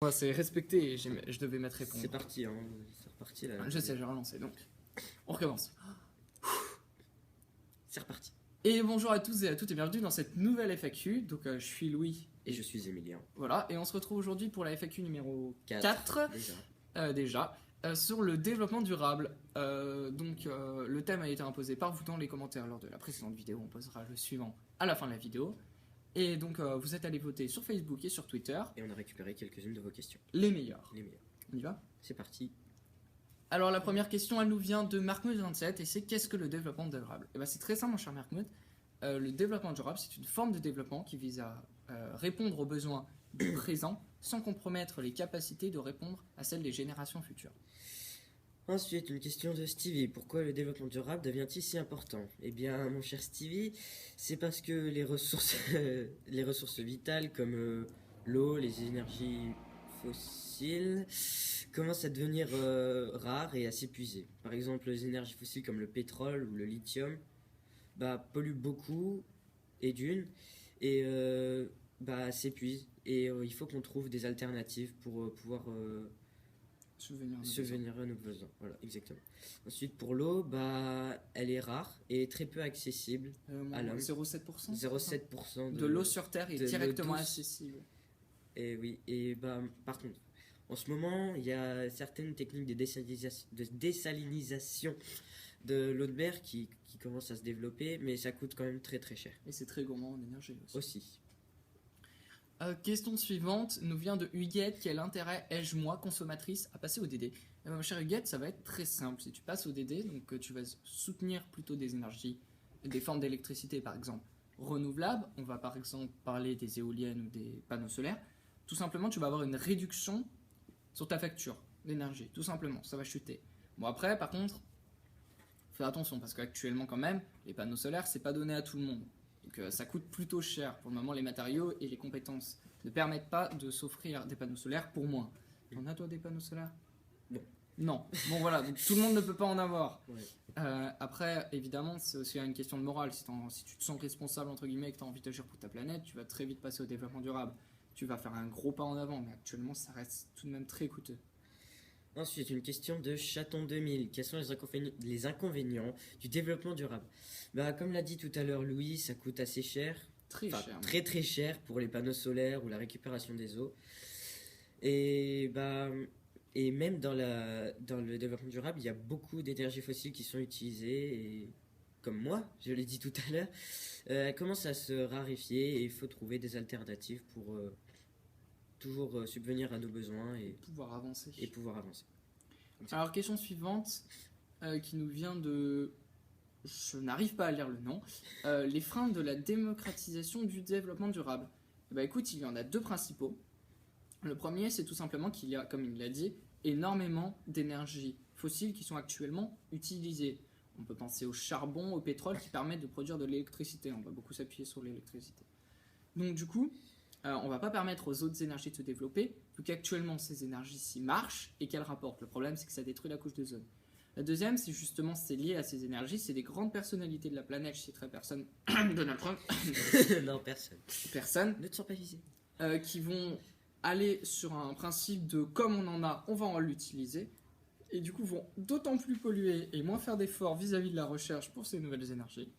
Ouais, c'est respecté et je devais mettre répondre. C'est parti, hein. C'est reparti là. Je sais, j'ai relancé, donc on recommence. C'est reparti. Et bonjour à tous et à toutes et bienvenue dans cette nouvelle FAQ. Donc je suis Louis. Et je suis Emilien. Voilà, et on se retrouve aujourd'hui pour la FAQ numéro 4 déjà. sur le développement durable. Le thème a été imposé par vous dans les commentaires lors de la précédente vidéo. On posera le suivant à la fin de la vidéo. Et donc vous êtes allés voter sur Facebook et sur Twitter. Et on a récupéré quelques-unes de vos questions. Les meilleures. On y va ? C'est parti. Alors la première question, elle nous vient de Markmood27 et c'est qu'est-ce que le développement durable ? Et c'est très simple mon cher Markmood. Le développement durable, c'est une forme de développement qui vise à répondre aux besoins du présent sans compromettre les capacités de répondre à celles des générations futures. Ensuite, une question de Stevie. Pourquoi le développement durable devient-il si important ? Eh bien, mon cher Stevie, c'est parce que les ressources vitales comme l'eau, les énergies fossiles commencent à devenir rares et à s'épuiser. Par exemple, les énergies fossiles comme le pétrole ou le lithium polluent beaucoup et s'épuisent. Et il faut qu'on trouve des alternatives pour pouvoir subvenir à nos besoins. Voilà, exactement. Ensuite, pour l'eau, elle est rare et très peu accessible à l'homme. 0,7% 0,7% de l'eau sur Terre est directement accessible. Et oui, par contre, en ce moment, il y a certaines techniques de désalinisation de l'eau de mer qui commencent à se développer, mais ça coûte quand même très très cher. Et c'est très gourmand en énergie aussi. Question suivante nous vient de Huguette. Quel intérêt ai-je, moi, consommatrice, à passer au DD ? Mon cher Huguette, ça va être très simple. Si tu passes au DD, donc tu vas soutenir plutôt des énergies, des formes d'électricité, par exemple, renouvelables. On va par exemple parler des éoliennes ou des panneaux solaires. Tout simplement, tu vas avoir une réduction sur ta facture d'énergie. Tout simplement, ça va chuter. Bon, après, par contre, fais attention, parce qu'actuellement, quand même, les panneaux solaires, c'est pas donné à tout le monde. Donc ça coûte plutôt cher. Pour le moment, les matériaux et les compétences ne permettent pas de s'offrir des panneaux solaires pour moins. T'en as toi des panneaux solaires ? Non. Bon voilà, donc tout le monde ne peut pas en avoir. Ouais. Après, évidemment, c'est aussi une question de morale. Si tu te sens responsable, entre guillemets, et que tu as envie d'agir pour ta planète, tu vas très vite passer au développement durable. Tu vas faire un gros pas en avant, mais actuellement, ça reste tout de même très coûteux. Ensuite, une question de Chaton 2000. Quels sont les inconvénients du développement durable ? Comme l'a dit tout à l'heure Louis, ça coûte assez cher. Très cher. Très très cher pour les panneaux solaires ou la récupération des eaux. Et même dans le développement durable, il y a beaucoup d'énergies fossiles qui sont utilisées. Et comme moi, je l'ai dit tout à l'heure, elles commencent à se raréfier et il faut trouver des alternatives pour toujours subvenir à nos besoins et pouvoir avancer. Alors, question suivante qui nous vient de... Je n'arrive pas à lire le nom. Les freins de la démocratisation du développement durable. Écoute, il y en a deux principaux. Le premier, c'est tout simplement qu'il y a, comme il l'a dit, énormément d'énergies fossiles qui sont actuellement utilisées. On peut penser au charbon, au pétrole qui permettent de produire de l'électricité. On va beaucoup s'appuyer sur l'électricité. Donc du coup, on ne va pas permettre aux autres énergies de se développer, vu qu'actuellement ces énergies-ci marchent et qu'elles rapportent. Le problème, c'est que ça détruit la couche d'ozone. La deuxième, c'est justement, c'est lié à ces énergies, c'est des grandes personnalités de la planète, je citerai personne, Donald Trump. Non, personne. Personne. Ne te sens pas visé. Qui vont aller sur un principe de comme on en a, on va en l'utiliser, et du coup vont d'autant plus polluer et moins faire d'efforts vis-à-vis de la recherche pour ces nouvelles énergies.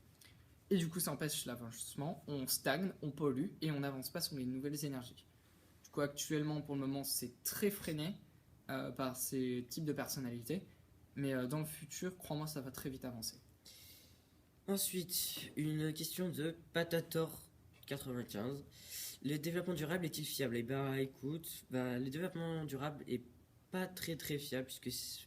Et du coup, ça empêche l'avancement, on stagne, on pollue et on n'avance pas sur les nouvelles énergies. Du coup, actuellement, pour le moment, c'est très freiné par ces types de personnalités. Mais dans le futur, crois-moi, ça va très vite avancer. Ensuite, une question de Patator95. Le développement durable est-il fiable ? Écoute, le développement durable est pas très très fiable puisque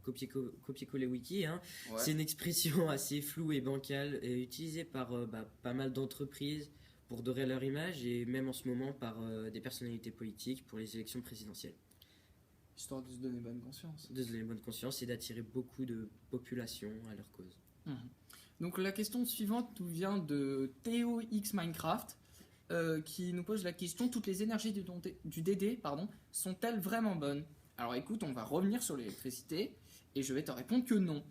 copier-coller wiki, hein. Ouais. C'est une expression assez floue et bancale utilisée par pas mal d'entreprises pour dorer leur image et même en ce moment par des personnalités politiques pour les élections présidentielles. Histoire de se donner bonne conscience. De se donner bonne conscience et d'attirer beaucoup de population à leur cause. Donc la question suivante nous vient de Théo X Minecraft qui nous pose la question: toutes les énergies du DD sont-elles vraiment bonnes ? Alors écoute, on va revenir sur l'électricité et je vais te répondre que non.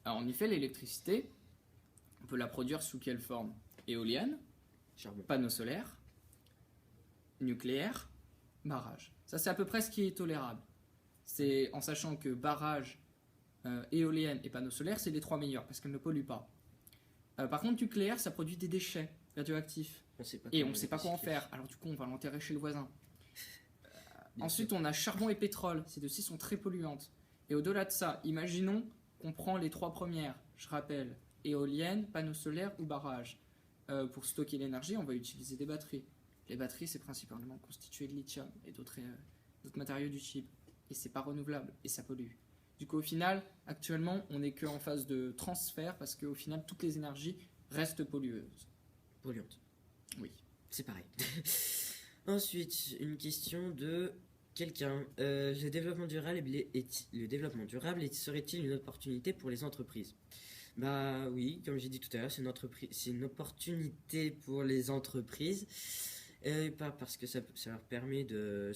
Alors en effet, l'électricité, on peut la produire sous quelle forme ? Éolienne, charbon, panneaux solaires, nucléaire, barrage. Ça, c'est à peu près ce qui est tolérable. C'est en sachant que barrage, éolienne et panneaux solaires, c'est les 3 meilleurs parce qu'elles ne polluent pas. Par contre, nucléaire, ça produit des déchets radioactifs. Et on ne sait pas quoi en faire. Alors du coup, on va l'enterrer chez le voisin. Ensuite, on a charbon et pétrole. Ces deux-ci sont très polluantes. Et au-delà de ça, imaginons qu'on prend les 3 premières. Je rappelle, éolienne, panneaux solaires ou barrage. Pour stocker l'énergie, on va utiliser des batteries. Les batteries, c'est principalement constitué de lithium et d'autres matériaux du type. Et c'est pas renouvelable et ça pollue. Du coup, au final, actuellement, on n'est qu'en phase de transfert parce qu'au final, toutes les énergies restent pollueuses. Polluante. Oui. C'est pareil. Ensuite, une question de quelqu'un. Le développement durable serait-il une opportunité pour les entreprises? Bah oui, comme j'ai dit tout à l'heure, c'est une opportunité pour les entreprises. Parce que ça leur permet de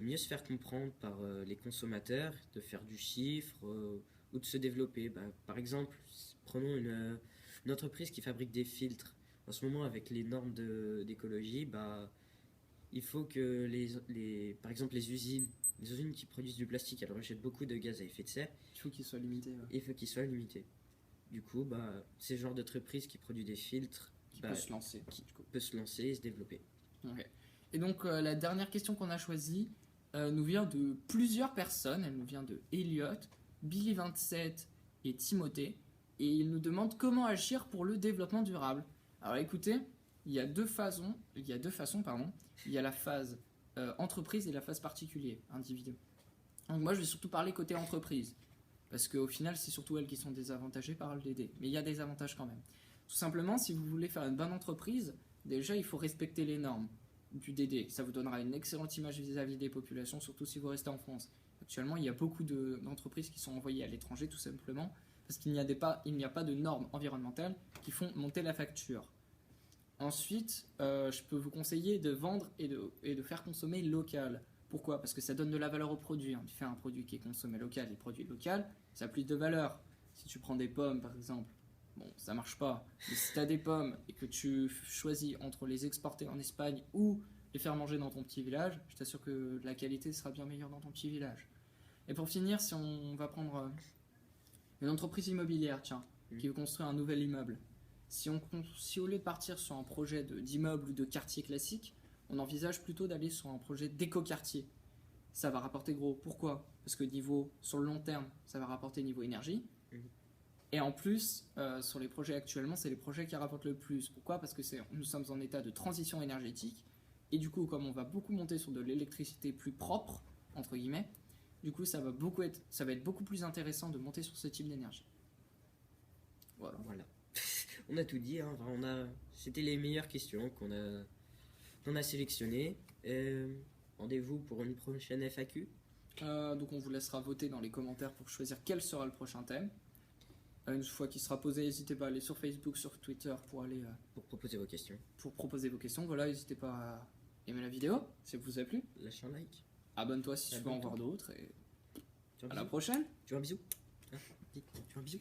mieux se faire comprendre par les consommateurs, de faire du chiffre ou de se développer. Bah, par exemple, prenons une entreprise qui fabrique des filtres. En ce moment, avec les normes d'écologie, bah, il faut que par exemple les usines qui produisent du plastique, elles rejettent beaucoup de gaz à effet de serre. Il faut qu'ils soient limités. Ouais. Il faut qu'ils soient limités. Du coup, bah, c'est le genre d'entreprise qui produit des filtres qui peut se lancer. Peut se lancer et se développer. Okay. Et donc la dernière question qu'on a choisie nous vient de plusieurs personnes. Elle nous vient de Elliot, Billy27 et Timothée. Et ils nous demandent comment agir pour le développement durable. Alors écoutez, il y a deux façons. Il y a la phase entreprise et la phase particulier, individu. Donc moi je vais surtout parler côté entreprise. Parce qu'au final, c'est surtout elles qui sont désavantagées par le DD. Mais il y a des avantages quand même. Tout simplement, si vous voulez faire une bonne entreprise, déjà il faut respecter les normes du DD. Ça vous donnera une excellente image vis-à-vis des populations, surtout si vous restez en France. Actuellement, il y a beaucoup d'entreprises qui sont envoyées à l'étranger, tout simplement, parce qu'il n'y a pas de normes environnementales qui font monter la facture. Ensuite, je peux vous conseiller de vendre et de faire consommer local. Pourquoi? Parce que ça donne de la valeur au produit. Tu fais un produit qui est consommé local et produit local, ça a plus de valeur. Si tu prends des pommes, par exemple, bon, ça marche pas. Mais si tu as des pommes et que tu choisis entre les exporter en Espagne ou les faire manger dans ton petit village, je t'assure que la qualité sera bien meilleure dans ton petit village. Et pour finir, si on va prendre une entreprise immobilière, qui veut construire un nouvel immeuble, si au lieu de partir sur un projet d'immeuble ou de quartier classique, on envisage plutôt d'aller sur un projet d'éco-quartier. Ça va rapporter gros. Pourquoi? Parce que sur le long terme, ça va rapporter niveau énergie. Et en plus, sur les projets actuellement, c'est les projets qui rapportent le plus. Pourquoi? Parce que nous sommes en état de transition énergétique. Et du coup, comme on va beaucoup monter sur de l'électricité plus propre, entre guillemets, du coup, ça va être beaucoup plus intéressant de monter sur ce type d'énergie. Voilà. On a tout dit. Hein. C'était les meilleures questions qu'on a sélectionnées. Rendez-vous pour une prochaine FAQ. Donc on vous laissera voter dans les commentaires pour choisir quel sera le prochain thème. Une fois qu'il sera posé, n'hésitez pas à aller sur Facebook, sur Twitter pour proposer vos questions. Voilà, n'hésitez pas à aimer la vidéo si elle vous a plu. Lâche un like. Abonne-toi si tu veux en voir d'autres. Et à la prochaine. Tu veux un bisou? Tu veux un bisou?